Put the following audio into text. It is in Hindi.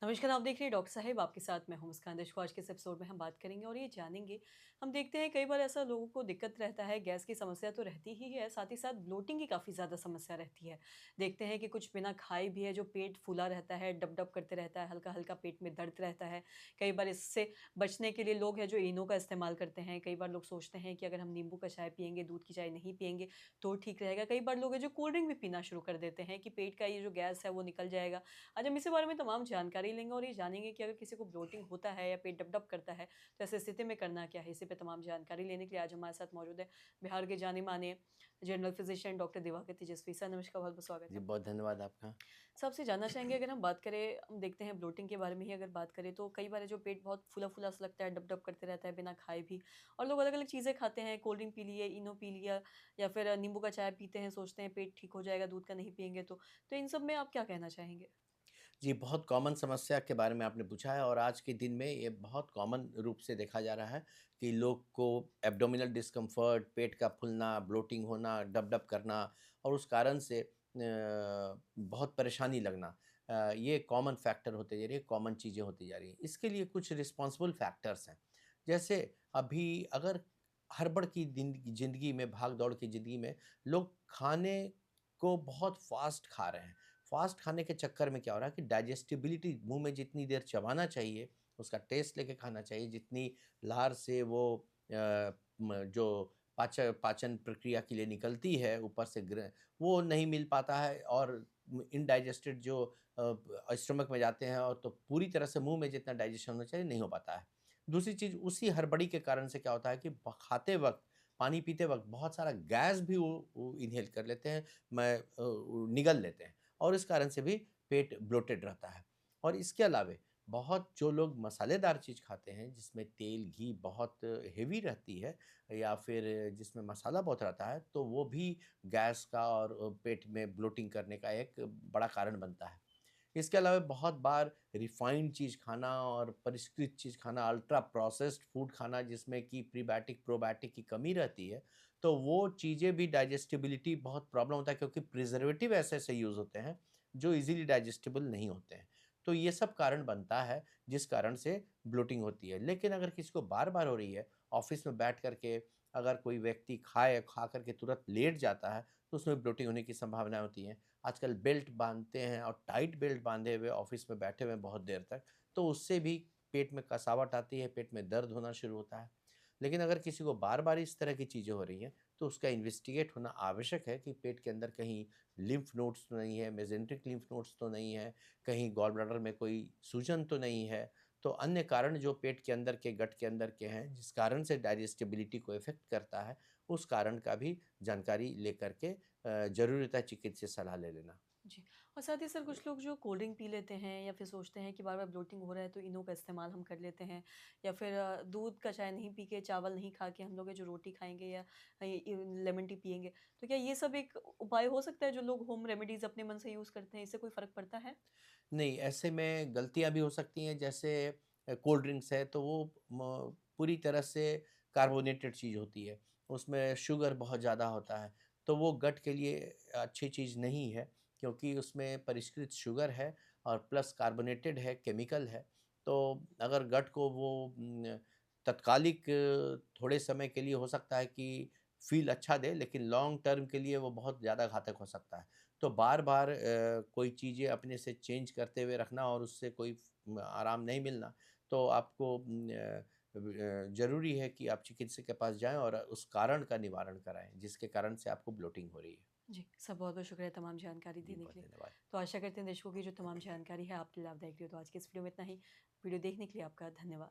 नमस्कार, आप देख रहे हैं डॉक्टर साहिब, आपके साथ मैं हूं मुस्कान दर्शकों। आज के इस एपिसोड में हम बात करेंगे और ये जानेंगे, हम देखते हैं कई बार ऐसा लोगों को दिक्कत रहता है, गैस की समस्या तो रहती ही है, साथ ही साथ ब्लोटिंग की काफ़ी ज़्यादा समस्या रहती है। देखते हैं कि कुछ बिना खाए भी है, जो पेट फूला रहता है, डब-डब करते रहता है, हल्का-हल्का पेट में दर्द रहता है। कई बार इससे बचने के लिए लोग हैं जो इनो का इस्तेमाल करते हैं। कई बार लोग सोचते हैं कि अगर हम नींबू का चाय पिएँगे, दूध की चाय नहीं पिएँगे, तो ठीक रहेगा। कई बार लोग हैं जो कोल्ड ड्रिंक भी पीना शुरू कर देते हैं कि पेट का ये जो गैस है, वो निकल जाएगा। आज हम इसी बारे में तमाम जानकारी लेंगे और ये जानेंगे कि अगर किसी को ब्लोटिंग होता है या पेट डब-डब करता है, तो ऐसी स्थिति में करना क्या है? इसी पे तमाम जानकारी लेने के लिए आज हमारे साथ मौजूद है बिहार के जाने-माने जनरल फिजिशियन डॉक्टर दिवाकर तेजस्वी सर। नमस्कार, बहुत-बहुत स्वागत जी, है। बहुत धन्यवाद आपका। साहब से जानना चाहेंगे, अगर हम बात करें, हम देखते हैं ब्लोटिंग के बारे में ही अगर बात करें, तो कई बार है जो पेट बहुत फूला-फूला सा लगता है, डब-डब करते रहता है बिना खाए भी, और लोग अलग-अलग चीज़ें खाते हैं, कोल्ड ड्रिंक पी लिए, इनो पी लिया या फिर नींबू का चाय पीते हैं, सोचते हैं पेट ठीक हो जाएगा, दूध का नहीं पिएँगे तो। तो इन सब में आप क्या कहना चाहेंगे? जी, बहुत कॉमन समस्या के बारे में आपने पूछा है और आज के दिन में ये बहुत कॉमन रूप से देखा जा रहा है कि लोग को एब्डोमिनल डिस्कम्फर्ट, पेट का फूलना, ब्लोटिंग होना, डब-डब करना और उस कारण से बहुत परेशानी लगना ये कॉमन फैक्टर होते जा रही है, कॉमन चीज़ें होती जा रही हैं। इसके लिए कुछ रिस्पॉन्सिबल फैक्टर्स हैं। जैसे अभी अगर हड़बड़ की ज़िंदगी में, भाग-दौड़ की ज़िंदगी में लोग खाने को बहुत फ़ास्ट खा रहे हैं। फ़ास्ट खाने के चक्कर में क्या हो रहा है कि डाइजेस्टिबिलिटी मुँह में जितनी देर चबाना चाहिए, उसका टेस्ट लेके खाना चाहिए, जितनी लार से वो जो पाचन प्रक्रिया के लिए निकलती है, ऊपर से वो नहीं मिल पाता है और इनडाइजेस्टेड जो स्टमक में जाते हैं और तो पूरी तरह से मुँह में जितना डाइजेशन होना चाहिए, नहीं हो पाता है। दूसरी चीज़ उसी हड़बड़ी के कारण से क्या होता है कि खाते वक़्त, पानी पीते वक़्त बहुत सारा गैस भी वो इन्हेल कर लेते हैं, निगल लेते हैं। और इस कारण से भी पेट ब्लोटेड रहता है। और इसके अलावे बहुत जो लोग मसालेदार चीज़ खाते हैं जिसमें तेल, घी बहुत हेवी रहती है या फिर जिसमें मसाला बहुत रहता है, तो वो भी गैस का और पेट में ब्लोटिंग करने का एक बड़ा कारण बनता है। इसके अलावा बहुत बार रिफाइंड चीज़ खाना और परिष्कृत चीज़ खाना, अल्ट्रा प्रोसेस्ड फूड खाना जिसमें कि प्रीबायोटिक, प्रोबायोटिक की कमी रहती है, तो वो चीज़ें भी डाइजेस्टिबिलिटी बहुत प्रॉब्लम होता है क्योंकि प्रिज़र्वेटिव ऐसे-ऐसे यूज़ होते हैं, जो ईज़िली डाइजेस्टिबल नहीं होते हैं। तो ये सब कारण बनता है, जिस कारण से ब्लोटिंग होती है। लेकिन अगर किसी को बार-बार हो रही है, ऑफ़िस में बैठ कर के अगर कोई व्यक्ति खा कर के तुरंत लेट जाता है, तो उसमें ब्लोटिंग होने की संभावनाएँ होती हैं। आजकल बेल्ट बाँधते हैं और टाइट बेल्ट बाँधे हुए ऑफ़िस में बैठे हुए हैं बहुत देर तक, तो उससे भी पेट में कसावट आती है, पेट में दर्द होना शुरू होता है। लेकिन अगर किसी को बार-बार इस तरह की चीज़ें हो रही हैं, तो उसका इन्वेस्टिगेट होना आवश्यक है कि पेट के अंदर कहीं लिम्फ नोड्स तो नहीं है, मेसेंटेरिक लिम्फ नोड्स तो नहीं है, कहीं गॉल ब्लैडर में कोई सूजन तो नहीं है। तो अन्य कारण जो पेट के अंदर के, गट के अंदर के हैं, जिस कारण से डाइजेस्टिबिलिटी को इफ़ेक्ट करता है, उस कारण का भी जानकारी लेकर के ज़रूरी होता है चिकित्सीय सलाह ले लेना। जी। और साथ ही सर, कुछ लोग जो कोल्ड ड्रिंक पी लेते हैं या फिर सोचते हैं कि बार-बार ब्लोटिंग हो रहा है तो इनो का इस्तेमाल हम कर लेते हैं, या फिर दूध का चाय नहीं पी के, चावल नहीं खा के हम लोग है जो रोटी खाएँगे या लेमन टी पिएँगे। तो क्या ये सब एक उपाय हो सकता है जो लोग होम रेमेडीज़ अपने मन से यूज़ करते हैं, इससे कोई फ़र्क पड़ता है? नहीं, ऐसे में गलतियाँ भी हो सकती हैं जैसे कोल्ड ड्रिंक्स है तो वो पूरी तरह से कार्बोनेटेड चीज़ होती है। उसमें शुगर बहुत ज़्यादा होता है, तो वो गट के लिए अच्छी चीज़ नहीं है क्योंकि उसमें परिष्कृत शुगर है और प्लस कार्बोनेटेड है, केमिकल है। तो अगर गट को वो तत्कालिक थोड़े समय के लिए हो सकता है कि फ़ील अच्छा दे लेकिन लॉन्ग टर्म के लिए वो बहुत ज़्यादा घातक हो सकता है। तो बार-बार कोई चीज़ें अपने से चेंज करते हुए रखना और उससे कोई आराम नहीं मिलना, तो आपको ज़रूरी है कि आप चिकित्सक के पास जाएँ और उस कारण का निवारण कराएँ, जिसके कारण से आपको ब्लोटिंग हो रही है। जी, सर बहुत-बहुत शुक्रिया तमाम जानकारी जी, देने बहुत के लिए। धन्यवाद। तो आशा करते हैं दर्शकों की जो तमाम जानकारी है आपके लिए लाभदायक रही हो। तो आज की इस वीडियो में इतना ही। वीडियो देखने के लिए आपका धन्यवाद।